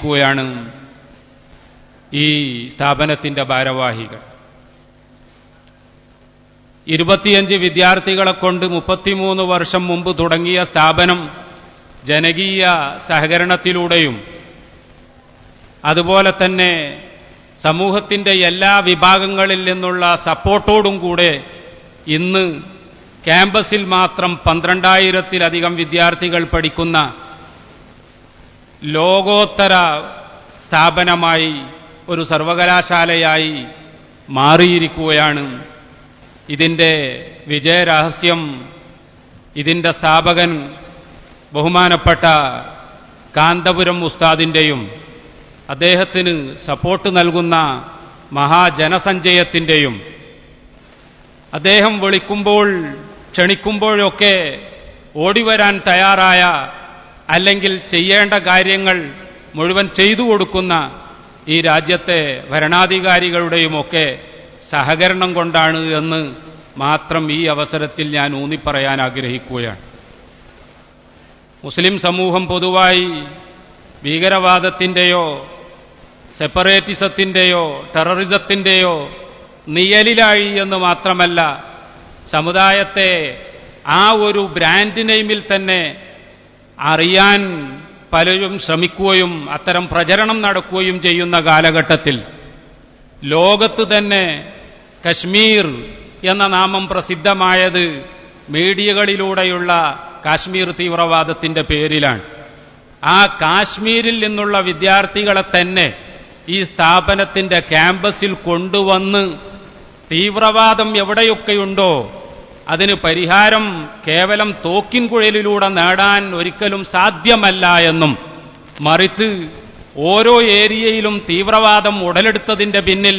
ആഗ്രഹിക്കുകയാണ്. ഈ സ്ഥാപനത്തിന്റെ ഭാരവാഹികൾ 25 വിദ്യാർത്ഥികളെ കൊണ്ട് 33 വർഷം മുമ്പ് തുടങ്ങിയ സ്ഥാപനം ജനകീയ സഹകരണത്തിലൂടെയും അതുപോലെ തന്നെ സമൂഹത്തിന്റെ എല്ലാ വിഭാഗങ്ങളിൽ നിന്നുള്ള സപ്പോർട്ടോടും കൂടെ ഇന്ന് ക്യാമ്പസിൽ മാത്രം 12,000-ലധികം വിദ്യാർത്ഥികൾ പഠിക്കുന്ന ലോകോത്തര സ്ഥാപനമായി, ഒരു സർവകലാശാലയായി മാറിയിരിക്കുകയാണ്. ഇതിന്റെ വിജയരഹസ്യം ഇതിന്റെ സ്ഥാപകൻ ബഹുമാനപ്പെട്ട കാന്തപുരം ഉസ്താദിന്റെയും അദ്ദേഹത്തിന് സപ്പോർട്ട് നൽകുന്ന മഹാജനസഞ്ചയത്തിന്റെയും അദ്ദേഹം വിളിക്കുമ്പോൾ ക്ഷണിക്കുമ്പോഴൊക്കെ ഓടിവരാൻ തയ്യാറായ, അല്ലെങ്കിൽ ചെയ്യേണ്ട കാര്യങ്ങൾ മുഴുവൻ ചെയ്തു കൊടുക്കുന്ന ഈ രാജ്യത്തെ ഭരണാധികാരികളുടെയുമൊക്കെ സഹകരണം കൊണ്ടാണ് എന്ന് മാത്രം ഈ അവസരത്തിൽ ഞാൻ ഊന്നിപ്പറയാൻ ആഗ്രഹിക്കുകയാണ്. മുസ്ലിം സമൂഹം പൊതുവായി ഭീകരവാദത്തിന്റെയോ സെപ്പറേറ്റിസത്തിന്റെയോ ടെററിസത്തിന്റെയോ നിഴലിലായി എന്ന് മാത്രമല്ല, സമുദായത്തെ ആ ഒരു ബ്രാൻഡ് നെയിമിൽ തന്നെ അറിയാൻ പലരും ശ്രമിക്കുകയും അത്തരം പ്രചരണം നടക്കുകയും ചെയ്യുന്ന കാലഘട്ടത്തിൽ ലോകത്ത് തന്നെ കശ്മീർ എന്ന നാമം പ്രസിദ്ധമായത് മീഡിയകളിലൂടെയുള്ള കാശ്മീർ തീവ്രവാദത്തിന്റെ പേരിലാണ്. ആ കാശ്മീരിൽ നിന്നുള്ള വിദ്യാർത്ഥികളെ തന്നെ ഈ സ്ഥാപനത്തിന്റെ ക്യാമ്പസിൽ കൊണ്ടുവന്ന് തീവ്രവാദം എവിടെയൊക്കെയുണ്ടോ അതിന് പരിഹാരം കേവലം തോക്കിൻകുഴലിലൂടെ നേടാൻ ഒരിക്കലും സാധ്യമല്ല എന്നും, മറിച്ച് ഓരോ ഏരിയയിലും തീവ്രവാദം ഉടലെടുത്തതിന്റെ പിന്നിൽ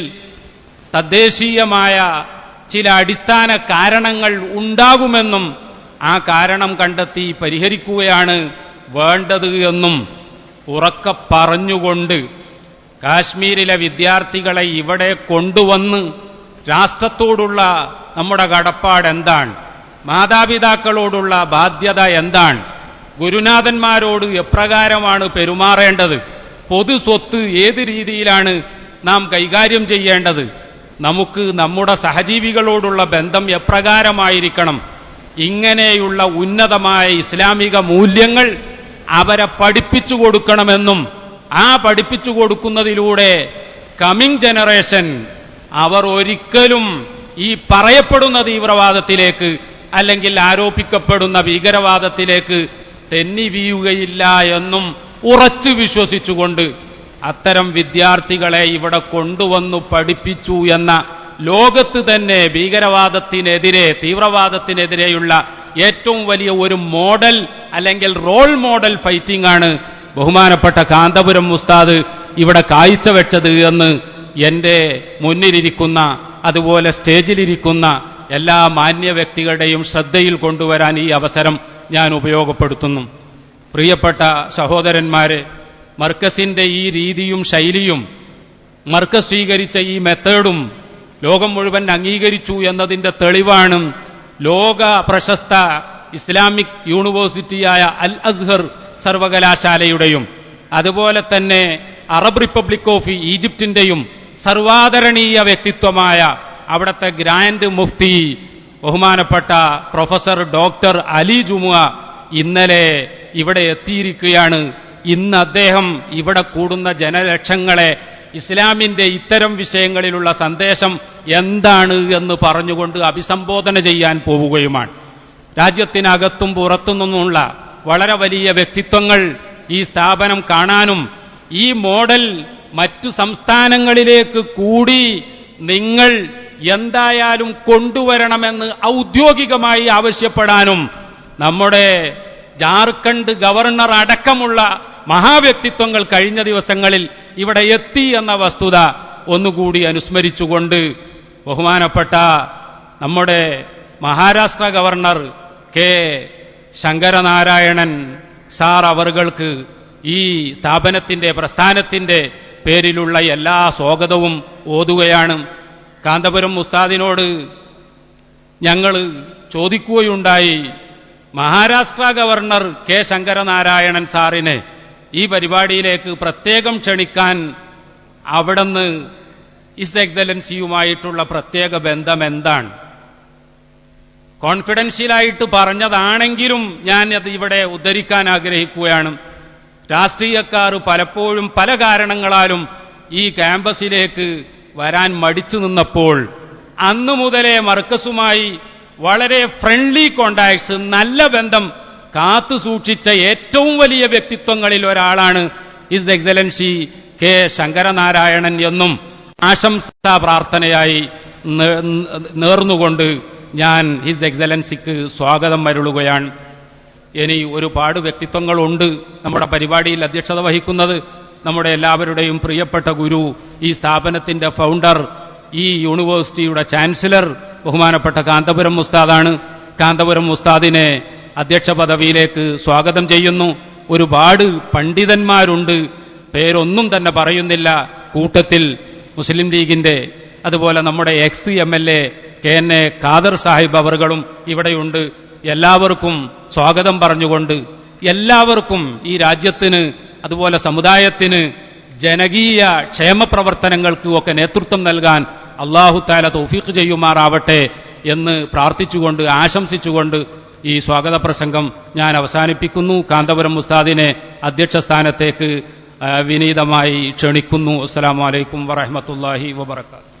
തദ്ദേശീയമായ ചില അടിസ്ഥാന കാരണങ്ങൾ ഉണ്ടാകുമെന്നും ആ കാരണം കണ്ടെത്തി പരിഹരിക്കുകയാണ് വേണ്ടത് എന്നും ഉറക്കെ പറഞ്ഞുകൊണ്ട് കാശ്മീരിലെ വിദ്യാർത്ഥികളെ ഇവിടെ കൊണ്ടുവന്ന് രാഷ്ട്രത്തോടുള്ള നമ്മുടെ കടപ്പാട് എന്താണ്, മാതാപിതാക്കളോടുള്ള ബാധ്യത എന്താണ്, ഗുരുനാഥന്മാരോട് എപ്രകാരമാണ് പെരുമാറേണ്ടത്, പൊതുസ്വത്ത് ഏത് രീതിയിലാണ് നാം കൈകാര്യം ചെയ്യേണ്ടത്, നമുക്ക് നമ്മുടെ സഹജീവികളോടുള്ള ബന്ധം എപ്രകാരമായിരിക്കണം, ഇങ്ങനെയുള്ള ഉന്നതമായ ഇസ്ലാമിക മൂല്യങ്ങൾ അവരെ പഠിപ്പിച്ചു കൊടുക്കണമെന്നും ആ പഠിപ്പിച്ചു കൊടുക്കുന്നതിലൂടെ കമ്മിങ് ജനറേഷൻ അവർ ഒരിക്കലും ഈ പറയപ്പെടുന്ന തീവ്രവാദത്തിലേക്ക് അല്ലെങ്കിൽ ആരോപിക്കപ്പെടുന്ന ഭീകരവാദത്തിലേക്ക് തെന്നി വീഴുകയില്ല എന്നും ഉറച്ചു വിശ്വസിച്ചുകൊണ്ട് അത്തരം വിദ്യാർത്ഥികളെ ഇവിടെ കൊണ്ടുവന്നു പഠിപ്പിച്ചു എന്ന ലോകത്ത് തന്നെ ഭീകരവാദത്തിനെതിരെ തീവ്രവാദത്തിനെതിരെയുള്ള ഏറ്റവും വലിയ ഒരു മോഡൽ അല്ലെങ്കിൽ റോൾ മോഡൽ ഫൈറ്റിംഗ് ആണ് ബഹുമാനപ്പെട്ട കാന്തപുരം ഉസ്താദ് ഇവിടെ കാഴ്ചവെച്ചത് എന്ന് എന്റെ മുന്നിലിരിക്കുന്ന അതുപോലെ സ്റ്റേജിലിരിക്കുന്ന എല്ലാ മാന്യ വ്യക്തികളുടെയും ശ്രദ്ധയിൽ കൊണ്ടുവരാൻ ഈ അവസരം ഞാൻ ഉപയോഗപ്പെടുത്തുന്നു. പ്രിയപ്പെട്ട സഹോദരന്മാരെ, മർക്കസിന്റെ ഈ രീതിയും ശൈലിയും മർക്കസ് സ്വീകരിച്ച ഈ മെത്തേഡും ലോകം മുഴുവൻ അംഗീകരിച്ചു എന്നതിന്റെ തെളിവാണ് ലോക പ്രശസ്ത ഇസ്ലാമിക് യൂണിവേഴ്സിറ്റിയായ അൽ അസ്ഹർ സർവകലാശാലയുടെയും അതുപോലെ തന്നെ അറബ് റിപ്പബ്ലിക് ഓഫ് ഈജിപ്തിന്റെയും സർവാദരണീയ വ്യക്തിത്വമായ അവിടുത്തെ ഗ്രാൻഡ് മുഫ്തി ബഹുമാനപ്പെട്ട പ്രൊഫസർ ഡോക്ടർ അലി ജുമുഅ ഇന്നലെ ഇവിടെ എത്തിയിരിക്കുകയാണ്. ഇന്ന് അദ്ദേഹം ഇവിടെ കൂടുന്ന ജനലക്ഷങ്ങളെ ഇസ്ലാമിന്റെ ഇത്തരം വിഷയങ്ങളിലുള്ള സന്ദേശം എന്താണ് എന്ന് പറഞ്ഞുകൊണ്ട് അഭിസംബോധന ചെയ്യാൻ പോവുകയുമാണ്. രാജ്യത്തിനകത്തും പുറത്തുനിന്നുമുള്ള വളരെ വലിയ വ്യക്തിത്വങ്ങൾ ഈ സ്ഥാപനം കാണാനും ഈ മോഡൽ മറ്റു സംസ്ഥാനങ്ങളിലേക്ക് കൂടി നിങ്ങൾ എന്തായാലും കൊണ്ടുവരണമെന്ന് ഔദ്യോഗികമായി ആവശ്യപ്പെടാനും നമ്മുടെ ജാർഖണ്ഡ് ഗവർണർ അടക്കമുള്ള മഹാവ്യക്തിത്വങ്ങൾ കഴിഞ്ഞ ദിവസങ്ങളിൽ ഇവിടെ എത്തി എന്ന വസ്തുത ഒന്നുകൂടി അനുസ്മരിച്ചുകൊണ്ട് ബഹുമാനപ്പെട്ട നമ്മുടെ Maharashtra governor K Sankaranarayanan sir അവർക്ക് ഈ സ്ഥാപനത്തിന്റെ പ്രസ്ഥാനത്തിന്റെ പേരിലുള്ള എല്ലാ സ്വാഗതവും ഓതുകയാണ്. കാന്തപുരം ഉസ്താദിനോട് ഞങ്ങൾ ചോദിക്കുകയുണ്ടായി, മഹാരാഷ്ട്ര ഗവർണർ കെ ശങ്കരനാരായണൻ സാറിനെ ഈ പരിപാടിയിലേക്ക് പ്രത്യേകം ക്ഷണിക്കാൻ അവിടുന്ന് ഹിസ് എക്സലൻസിയുമായിട്ടുള്ള പ്രത്യേക ബന്ധം എന്താണ്? കോൺഫിഡൻഷ്യലായിട്ട് പറഞ്ഞതാണെങ്കിലും ഞാൻ അത് ഇവിടെ ഉദ്ധരിക്കാൻ ആഗ്രഹിക്കുകയാണ്. രാഷ്ട്രീയക്കാർ പലപ്പോഴും പല കാരണങ്ങളാലും ഈ ക്യാമ്പസിലേക്ക് വരാൻ മടിച്ചു നിന്നപ്പോൾ അന്നു മുതലേ മർക്കസുമായി വളരെ ഫ്രണ്ട്ലി കോണ്ടാക്ട്സ്, നല്ല ബന്ധം കാത്തു സൂക്ഷിച്ച ഏറ്റവും വലിയ വ്യക്തിത്വങ്ങളിൽ ഒരാളാണ് ഹിസ് എക്സലൻസി കെ ശങ്കരനാരായണൻ എന്നും ആശംസാ പ്രാർത്ഥനയായി നേർന്നുകൊണ്ട് ഞാൻ ഹിസ് എക്സലൻസിക്ക് സ്വാഗതം അരുളുകയാണ്. ഇനി ഒരുപാട് വ്യക്തിത്വങ്ങളുണ്ട് നമ്മുടെ പരിപാടിയിൽ അധ്യക്ഷത വഹിക്കുന്നത്. നമ്മുടെ എല്ലാവരുടെയും പ്രിയപ്പെട്ട ഗുരു, ഈ സ്ഥാപനത്തിന്റെ ഫൗണ്ടർ, ഈ യൂണിവേഴ്സിറ്റിയുടെ ചാൻസലർ ബഹുമാനപ്പെട്ട കാന്തപുരം ഉസ്താദാണ്. കാന്തപുരം ഉസ്താദിനെ അധ്യക്ഷ പദവിയിലേക്ക് സ്വാഗതം ചെയ്യുന്നു. ഒരുപാട് പണ്ഡിതന്മാരുണ്ട്, പേരൊന്നും തന്നെ പറയുന്നില്ല. കൂട്ടത്തിൽ മുസ്ലിം ലീഗിന്റെ അതുപോലെ നമ്മുടെ ex MLA KN Khader Sahib അവറുകളും ഇവിടെയുണ്ട്. എല്ലാവർക്കും സ്വാഗതം പറഞ്ഞുകൊണ്ട് എല്ലാവർക്കും ഈ രാജ്യത്തിന് അതുപോലെ സമുദായത്തിന് ജനകീയ ക്ഷേമ പ്രവർത്തനങ്ങൾക്ക് ഒക്കെ നേതൃത്വം നൽകാൻ അല്ലാഹു തആല തൗഫീഖ് ചെയ്യുമാറാവട്ടെ എന്ന് പ്രാർത്ഥിച്ചുകൊണ്ട് ആശംസിച്ചുകൊണ്ട് ഈ സ്വാഗത പ്രസംഗം ഞാൻ അവസാനിപ്പിക്കുന്നു. കാന്തപുരം ഉസ്താദിനെ അധ്യക്ഷ സ്ഥാനത്തേക്ക് വിനീതമായി ക്ഷണിക്കുന്നു. അസ്സലാമു അലൈക്കും വറഹ്മത്തുള്ളാഹി വബറകാതുഹു.